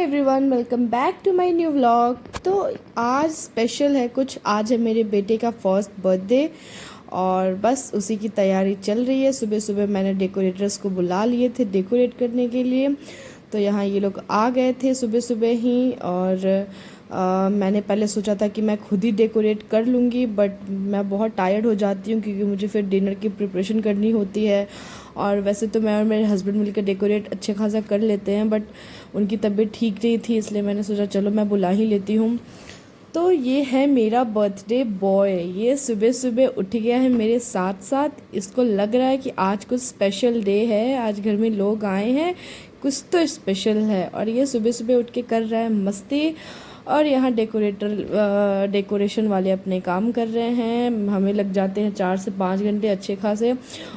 Everyone, welcome back to my new vlog. तो आज special है कुछ। आज है मेरे बेटे का फर्स्ट बर्थडे और बस उसी की तैयारी चल रही है। सुबह सुबह मैंने डेकोरेटर्स को बुला लिए थे डेकोरेट करने के लिए। तो यहाँ ये लोग आ गए थे सुबह सुबह ही और मैंने पहले सोचा था कि मैं खुद ही डेकोरेट कर लूँगी, बट मैं बहुत टायर्ड हो जाती हूँ क्योंकि मुझे फिर डिनर की प्रिपरेशन करनी होती है। और वैसे तो मैं और मेरे हस्बैंड मिलकर डेकोरेट अच्छे खासा कर लेते हैं, बट उनकी तबीयत ठीक नहीं थी, इसलिए मैंने सोचा चलो मैं बुला ही लेती हूँ। तो ये है मेरा बर्थडे बॉय। ये सुबह सुबह उठ गया है मेरे साथ साथ। इसको लग रहा है कि आज कुछ स्पेशल डे है, आज घर में लोग आए हैं, कुछ तो स्पेशल है। और ये सुबह सुबह उठ के कर रहा है मस्ती। और यहाँ डेकोरेशन वाले अपने काम कर रहे हैं। हमें लग जाते हैं 4 से 5 घंटे अच्छे खासे।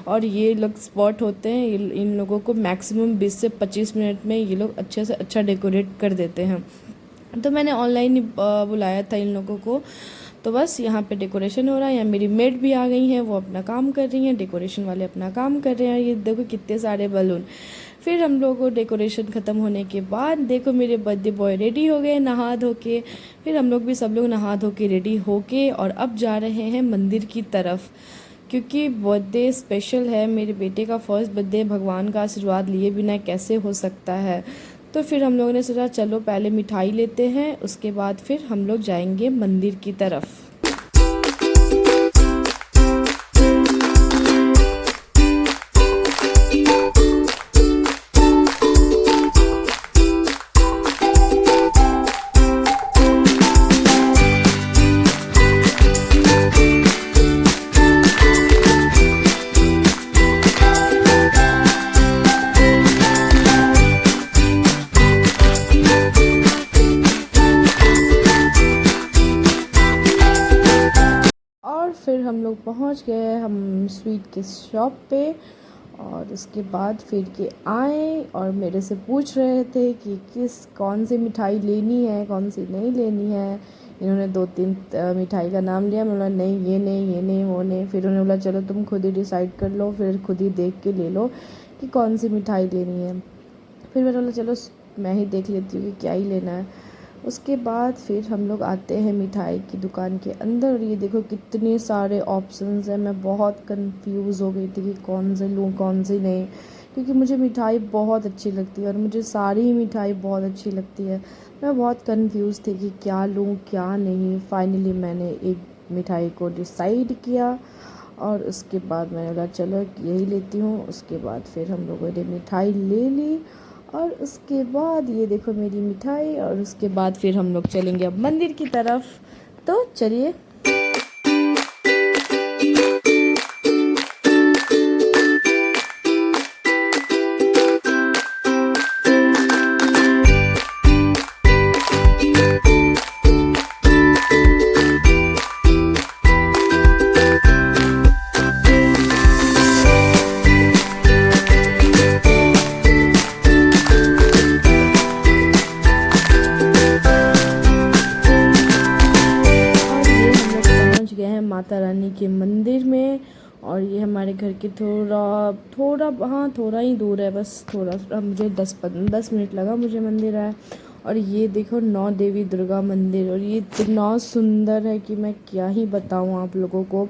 और ये लोग स्पॉट होते हैं, इन लोगों को मैक्सिमम 20 से 25 मिनट में ये लोग अच्छे से अच्छा डेकोरेट कर देते हैं। तो मैंने ऑनलाइन ही बुलाया था इन लोगों को। तो बस यहाँ पे डेकोरेशन हो रहा है। यहाँ मेरी मेड भी आ गई हैं, वो अपना काम कर रही हैं, डेकोरेशन वाले अपना काम कर रहे हैं। ये देखो कितने सारे बलून। फिर हम लोगों को डेकोरेशन ख़त्म होने के बाद देखो मेरे बर्थडे बॉय रेडी हो गए नहा धो के। फिर हम लोग भी सब लोग नहा धो के रेडी हो के और अब जा रहे हैं मंदिर की तरफ, क्योंकि बर्थडे स्पेशल है। मेरे बेटे का फर्स्ट बर्थडे, भगवान का आशीर्वाद लिए बिना कैसे हो सकता है। तो फिर हम लोगों ने सोचा चलो पहले मिठाई लेते हैं, उसके बाद फिर हम लोग जाएंगे मंदिर की तरफ। फिर हम लोग पहुंच गए हम स्वीट के शॉप पे। और उसके बाद फिर के आए और मेरे से पूछ रहे थे कि कौन सी मिठाई लेनी है, कौन सी नहीं लेनी है। इन्होंने 2-3 मिठाई का नाम लिया। मैं बोला नहीं, ये नहीं, ये नहीं, वो नहीं। फिर उन्होंने बोला चलो तुम खुद ही डिसाइड कर लो, फिर खुद ही देख के ले लो कि कौन सी मिठाई लेनी है। फिर मैंने बोला चलो मैं ही देख लेती हूँ कि क्या ही लेना है। उसके बाद फिर हम लोग आते हैं मिठाई की दुकान के अंदर और ये देखो कितने सारे ऑप्शंस हैं। मैं बहुत कंफ्यूज हो गई थी कि कौन से लूँ कौन सी नहीं, क्योंकि मुझे मिठाई बहुत अच्छी लगती है और मुझे सारी ही मिठाई बहुत अच्छी लगती है। मैं बहुत कंफ्यूज थी कि क्या लूँ क्या नहीं। फाइनली मैंने एक मिठाई को डिसाइड किया और उसके बाद मैंने बोला चलो यही लेती हूँ। उसके बाद फिर हम लोगों ने मिठाई ले ली और उसके बाद ये देखो मेरी मिठाई। और उसके बाद फिर हम लोग चलेंगे अब मंदिर की तरफ। तो चलिए। माता रानी के मंदिर में। और ये हमारे घर के थोड़ा ही दूर है, बस थोड़ा मुझे 10 मिनट लगा मुझे मंदिर आए। और ये देखो 9 देवी दुर्गा मंदिर, और ये इतना सुंदर है कि मैं क्या ही बताऊँ आप लोगों को।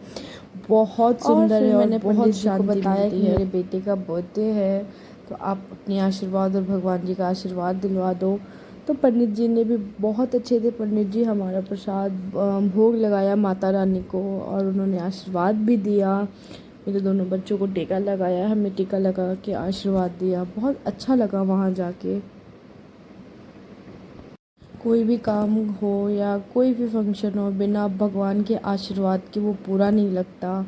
बहुत सुंदर है। मैंने बहुत शांति बताया कि मेरे बेटे का बर्थडे है, तो आप अपने आशीर्वाद और भगवान जी का आशीर्वाद दिलवा दो। तो पंडित जी ने भी बहुत अच्छे थे। पंडित जी हमारा प्रसाद भोग लगाया माता रानी को और उन्होंने आशीर्वाद भी दिया। मेरे दोनों बच्चों को टीका लगाया, हमें टीका लगा के आशीर्वाद दिया। बहुत अच्छा लगा वहाँ जाके। कोई भी काम हो या कोई भी फंक्शन हो, बिना भगवान के आशीर्वाद के वो पूरा नहीं लगता।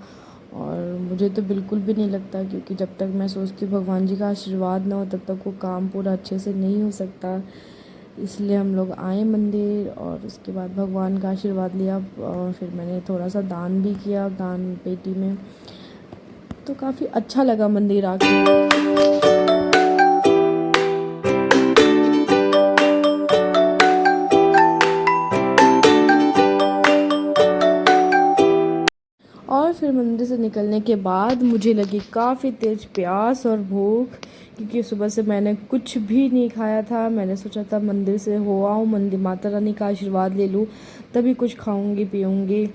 और मुझे तो बिल्कुल भी नहीं लगता, क्योंकि जब तक मैं सोचती हूँ भगवान जी का आशीर्वाद ना हो तब तक वो काम पूरा अच्छे से नहीं हो सकता। इसलिए हम लोग आए मंदिर और उसके बाद भगवान का आशीर्वाद लिया। और फिर मैंने थोड़ा सा दान भी किया, दान पेटी में। तो काफ़ी अच्छा लगा मंदिर आके। और फिर मंदिर से निकलने के बाद मुझे लगी काफ़ी तेज़ प्यास और भूख, क्योंकि सुबह से मैंने कुछ भी नहीं खाया था। मैंने सोचा था मंदिर से हो आऊँ, मंदिर माता रानी का आशीर्वाद ले लूँ, तभी कुछ खाऊंगी पीऊँगी।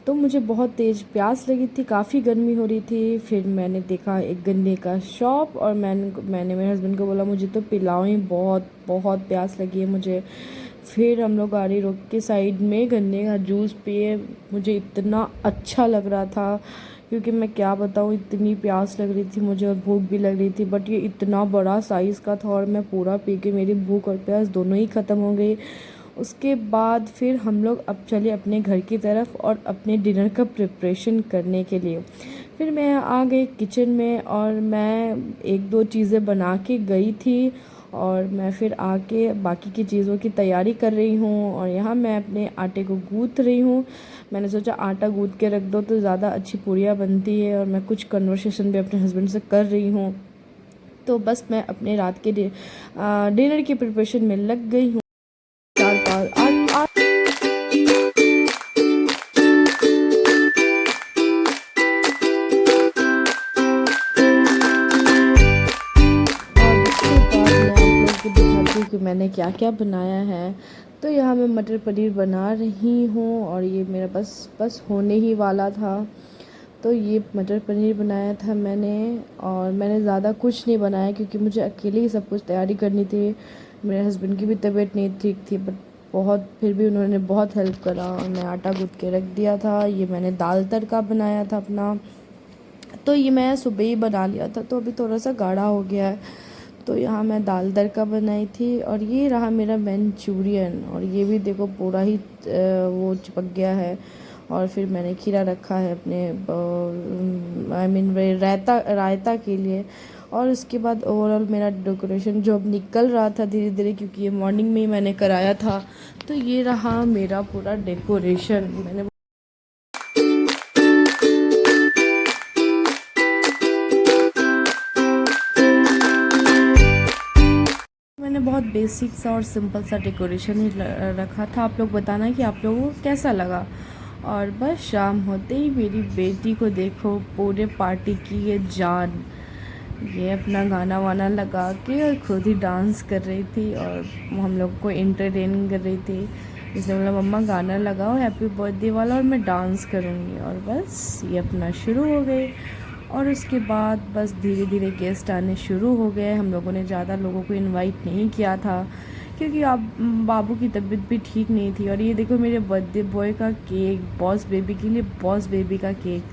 तो मुझे बहुत तेज़ प्यास लगी थी, काफ़ी गर्मी हो रही थी। फिर मैंने देखा एक गन्ने का शॉप, और मैंने मेरे हस्बैंड को बोला मुझे तो पिलाओ ही, बहुत बहुत प्यास लगी है मुझे। फिर हम लोग गाड़ी रोक के साइड में गन्ने का जूस पिए। मुझे इतना अच्छा लग रहा था, क्योंकि मैं क्या बताऊँ, इतनी प्यास लग रही थी मुझे और भूख भी लग रही थी। बट ये इतना बड़ा साइज़ का था और मैं पूरा पी के मेरी भूख और प्यास दोनों ही ख़त्म हो गई। उसके बाद फिर हम लोग अब चले अपने घर की तरफ और अपने डिनर का प्रिपरेशन करने के लिए। फिर मैं आ गई किचन में और मैं एक दो चीज़ें बना के गई थी, और मैं फिर आके बाकी की चीज़ों की तैयारी कर रही हूँ। और यहाँ मैं अपने आटे को गूँथ रही हूँ। मैंने सोचा आटा गूँथ के रख दो तो ज़्यादा अच्छी पूरियाँ बनती है, और मैं कुछ कन्वर्सेशन भी अपने हस्बैंड से कर रही हूँ। तो बस मैं अपने रात के डिनर की प्रिपरेशन में लग गई हूँ। चार पाँच आठ आठ और उसके बाद मैं आप लोगों को दिखाती हूँ कि मैंने क्या क्या बनाया है। तो यहाँ मैं मटर पनीर बना रही हूँ, और ये मेरा बस होने ही वाला था। तो ये मटर पनीर बनाया था मैंने, और मैंने ज़्यादा कुछ नहीं बनाया क्योंकि मुझे अकेले ही सब कुछ तैयारी करनी थी। मेरे हस्बैंड की भी तबीयत नहीं ठीक थी, बट फिर भी उन्होंने बहुत हेल्प करा, और मैं आटा गूँथ के रख दिया था। ये मैंने दाल तड़का बनाया था अपना, तो ये मैं सुबह ही बना लिया था, तो अभी थोड़ा सा गाढ़ा हो गया है। तो यहाँ मैं दाल तड़का बनाई थी, और ये रहा मेरा मंचूरियन, और ये भी देखो पूरा ही वो चिपक गया है। और फिर मैंने खीरा रखा है अपने रायता के लिए। और उसके बाद ओवरऑल मेरा डेकोरेशन जो अब निकल रहा था धीरे धीरे, क्योंकि ये मॉर्निंग में ही मैंने कराया था। तो ये रहा मेरा पूरा डेकोरेशन। मैंने बहुत बेसिक सा और सिंपल सा डेकोरेशन ही रखा था। आप लोग बताना कि आप लोगों को कैसा लगा। और बस शाम होते ही मेरी बेटी को देखो, पूरे पार्टी की ये जान, ये अपना गाना वाना लगा के और खुद ही डांस कर रही थी, और हम लोग को एंटरटेन कर रही थी। इसने बोला मम्मा गाना लगाओ हैप्पी बर्थडे वाला, और मैं डांस करूँगी। और बस ये अपना शुरू हो गई। और उसके बाद बस धीरे धीरे गेस्ट आने शुरू हो गए। हम लोगों ने ज़्यादा लोगों को इनवाइट नहीं किया था, क्योंकि अब बाबू की तबीयत भी ठीक नहीं थी। और ये देखो मेरे बर्थडे बॉय का केक, बॉस बेबी के लिए बॉस बेबी का केक।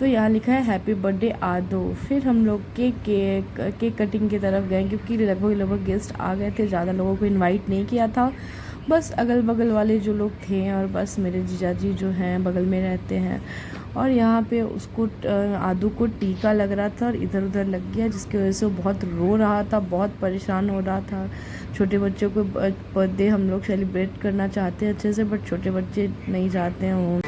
तो यहाँ लिखा है हैप्पी बर्थडे आदो। फिर हम लोग केक कटिंग की तरफ गए, क्योंकि लगभग गेस्ट आ गए थे, ज़्यादा लोगों को इनवाइट नहीं किया था, बस अगल बगल वाले जो लोग थे, और बस मेरे जीजाजी जो हैं बगल में रहते हैं। और यहाँ पे उसको आदू को टीका लग रहा था और इधर उधर लग गया, जिसकी वजह से वो बहुत रो रहा था, बहुत परेशान हो रहा था। छोटे बच्चों को बर्थडे हम लोग सेलिब्रेट करना चाहते हैं अच्छे से, बट छोटे बच्चे नहीं चाहते हैं वो।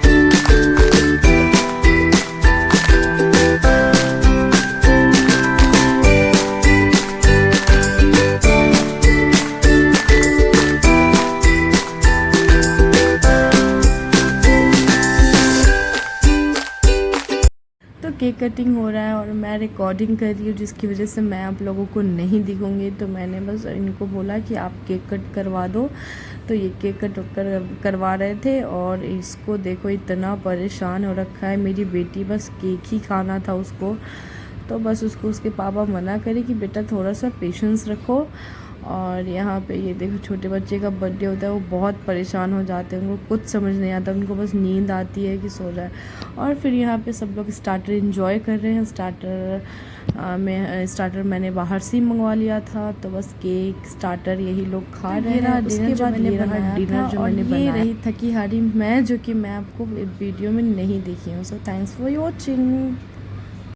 तो केक कटिंग हो रहा है और मैं रिकॉर्डिंग कर रही हूँ, जिसकी वजह से मैं आप लोगों को नहीं दिखूँगी। तो मैंने बस इनको बोला कि आप केक कट करवा दो, तो ये केक कट करवा रहे थे। और इसको देखो इतना परेशान हो रखा है, मेरी बेटी बस केक ही खाना था उसको। तो बस उसको उसके पापा मना करे कि बेटा थोड़ा सा पेशेंस रखो। और यहाँ पे ये देखो छोटे बच्चे का बर्थडे होता है, वो बहुत परेशान हो जाते हैं, उनको कुछ समझ नहीं आता, उनको बस नींद आती है कि सो जाए। और फिर यहाँ पे सब लोग स्टार्टर एंजॉय कर रहे हैं। स्टार्टर मैंने बाहर से ही मंगवा लिया था, तो बस केक स्टार्टर यही लोग खा रहे हैं। उसके बाद ये रहा डिनर जो मैंने बनाया, रही थकी हारी मैं, जो कि मैं आपको वीडियो में नहीं दिखी हूँ। So thanks for watching.